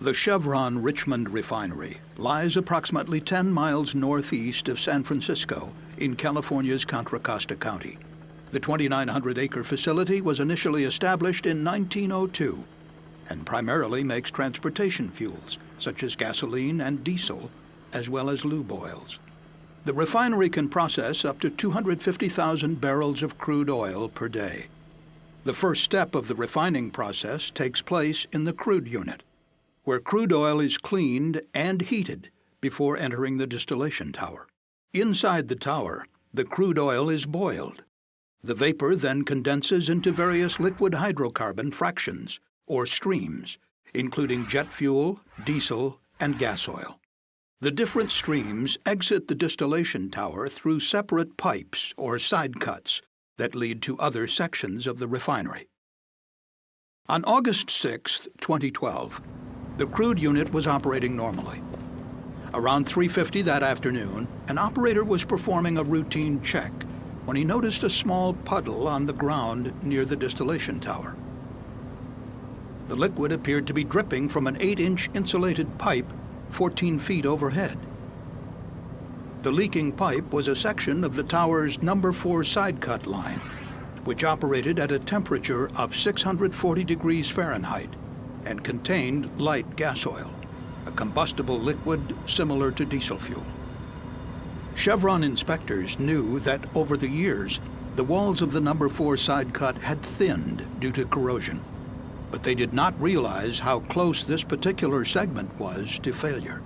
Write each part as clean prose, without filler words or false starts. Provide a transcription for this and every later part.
The Chevron Richmond Refinery lies approximately 10 miles northeast of San Francisco in California's Contra Costa County. The 2,900-acre facility was initially established in 1902 and primarily makes transportation fuels such as gasoline and diesel, as well as lube oils. The refinery can process up to 250,000 barrels of crude oil per day. The first step of the refining process takes place in the crude unit, where crude oil is cleaned and heated before entering the distillation tower. Inside the tower, the crude oil is boiled. The vapor then condenses into various liquid hydrocarbon fractions, or streams, including jet fuel, diesel, and gas oil. The different streams exit the distillation tower through separate pipes or side cuts that lead to other sections of the refinery. On August 6, 2012, the crude unit was operating normally. Around 3:50 that afternoon, an operator was performing a routine check when he noticed a small puddle on the ground near the distillation tower. The liquid appeared to be dripping from an 8-inch insulated pipe 14 feet overhead. The leaking pipe was a section of the tower's number 4 side cut line, which operated at a temperature of 640 degrees Fahrenheit and contained light gas oil, a combustible liquid similar to diesel fuel. Chevron inspectors knew that over the years, the walls of the number 4 side cut had thinned due to corrosion, but they did not realize how close this particular segment was to failure.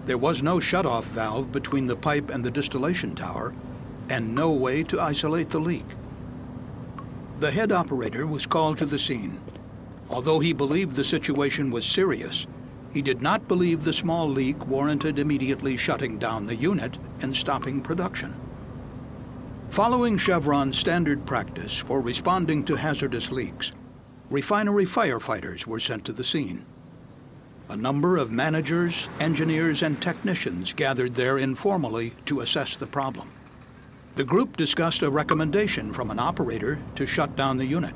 There was no shutoff valve between the pipe and the distillation tower, and no way to isolate the leak. The head operator was called to the scene. Although he believed the situation was serious, he did not believe the small leak warranted immediately shutting down the unit and stopping production. Following Chevron's standard practice for responding to hazardous leaks, refinery firefighters were sent to the scene. A number of managers, engineers, and technicians gathered there informally to assess the problem. The group discussed a recommendation from an operator to shut down the unit,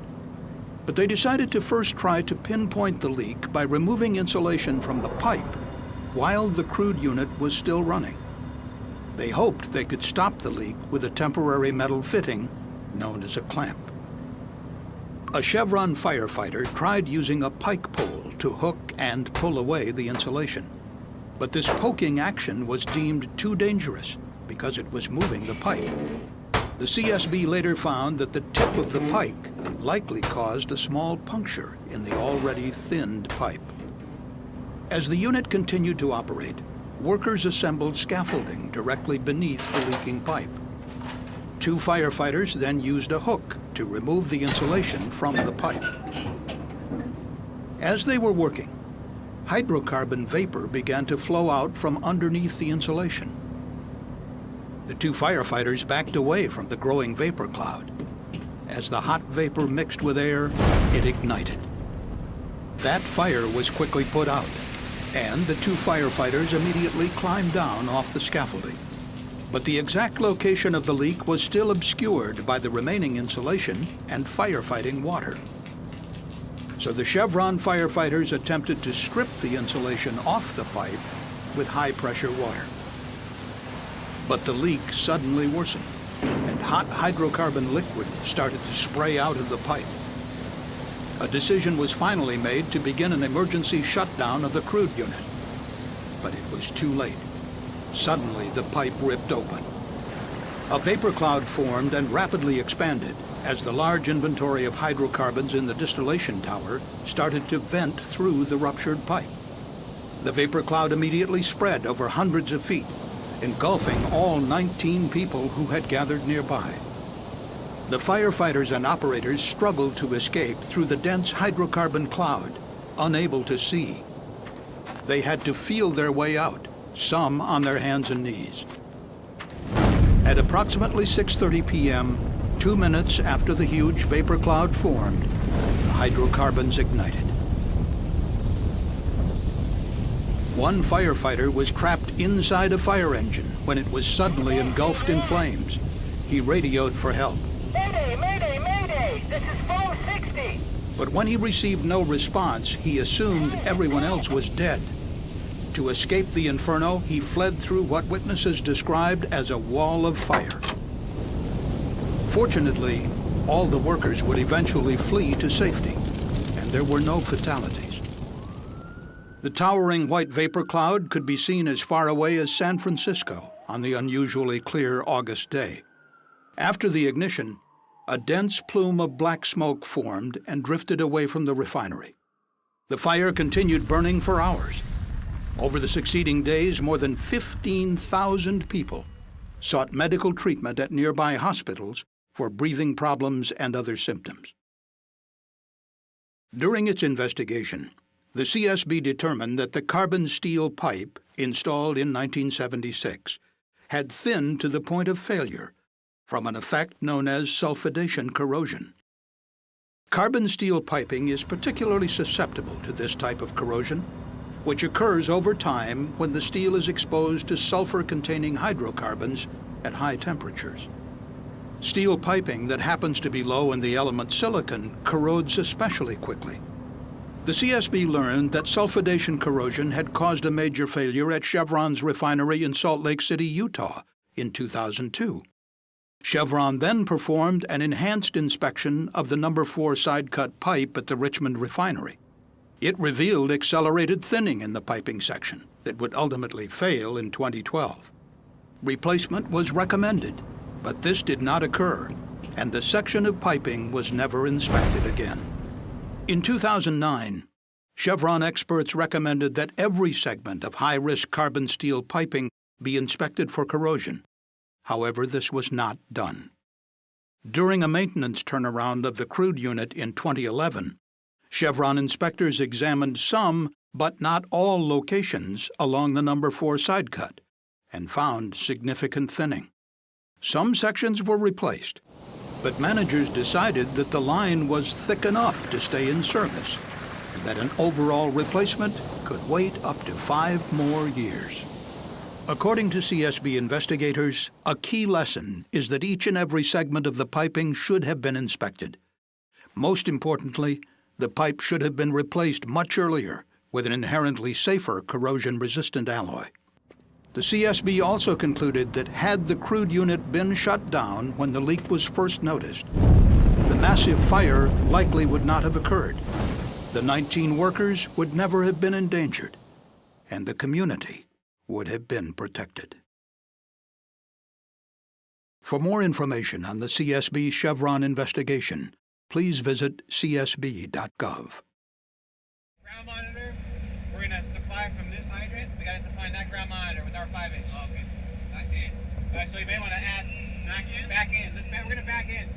but they decided to first try to pinpoint the leak by removing insulation from the pipe while the crude unit was still running. They hoped they could stop the leak with a temporary metal fitting known as a clamp. A Chevron firefighter tried using a pike pole to hook and pull away the insulation, but this poking action was deemed too dangerous because it was moving the pipe. The CSB later found that the tip of the pike likely caused a small puncture in the already thinned pipe. As the unit continued to operate, workers assembled scaffolding directly beneath the leaking pipe. 2 firefighters then used a hook to remove the insulation from the pipe. As they were working, hydrocarbon vapor began to flow out from underneath the insulation. The 2 firefighters backed away from the growing vapor cloud. As the hot vapor mixed with air, it ignited. That fire was quickly put out, and the 2 firefighters immediately climbed down off the scaffolding. But the exact location of the leak was still obscured by the remaining insulation and firefighting water. So the Chevron firefighters attempted to strip the insulation off the pipe with high-pressure water. But the leak suddenly worsened, and hot hydrocarbon liquid started to spray out of the pipe. A decision was finally made to begin an emergency shutdown of the crude unit. But it was too late. Suddenly, the pipe ripped open. A vapor cloud formed and rapidly expanded as the large inventory of hydrocarbons in the distillation tower started to vent through the ruptured pipe. The vapor cloud immediately spread over hundreds of feet, engulfing all 19 people who had gathered nearby. The firefighters and operators struggled to escape through the dense hydrocarbon cloud, unable to see. They had to feel their way out, some on their hands and knees. At approximately 6:30 p.m., 2 minutes after the huge vapor cloud formed, the hydrocarbons ignited. One firefighter was trapped inside a fire engine when it was suddenly engulfed in flames. He radioed for help. Mayday, mayday, mayday! This is Phone 60. But when he received no response, he assumed everyone else was dead. To escape the inferno, he fled through what witnesses described as a wall of fire. Fortunately, all the workers would eventually flee to safety, and there were no fatalities. The towering white vapor cloud could be seen as far away as San Francisco on the unusually clear August day. After the ignition, a dense plume of black smoke formed and drifted away from the refinery. The fire continued burning for hours. Over the succeeding days, more than 15,000 people sought medical treatment at nearby hospitals for breathing problems and other symptoms. During its investigation, the CSB determined that the carbon steel pipe installed in 1976 had thinned to the point of failure from an effect known as sulfidation corrosion. Carbon steel piping is particularly susceptible to this type of corrosion, which occurs over time when the steel is exposed to sulfur-containing hydrocarbons at high temperatures. Steel piping that happens to be low in the element silicon corrodes especially quickly. The CSB learned that sulfidation corrosion had caused a major failure at Chevron's refinery in Salt Lake City, Utah, in 2002. Chevron then performed an enhanced inspection of the No. 4 side-cut pipe at the Richmond refinery. It revealed accelerated thinning in the piping section that would ultimately fail in 2012. Replacement was recommended, but this did not occur, and the section of piping was never inspected again. In 2009, Chevron experts recommended that every segment of high-risk carbon steel piping be inspected for corrosion. However, this was not done. During a maintenance turnaround of the crude unit in 2011, Chevron inspectors examined some, but not all, locations along the No. 4 side cut and found significant thinning. Some sections were replaced, but managers decided that the line was thick enough to stay in service and that an overall replacement could wait up to 5 more years. According to CSB investigators, a key lesson is that each and every segment of the piping should have been inspected. Most importantly, the pipe should have been replaced much earlier with an inherently safer corrosion-resistant alloy. The CSB also concluded that had the crude unit been shut down when the leak was first noticed, the massive fire likely would not have occurred. The 19 workers would never have been endangered, and the community would have been protected. For more information on the CSB Chevron investigation, please visit csb.gov. Ground monitor, we're going to supply from this hydrant. We got to supply that ground monitor with our 5-inch. Oh, okay. I see it. All right, so you may want to add back in. We're going to back in.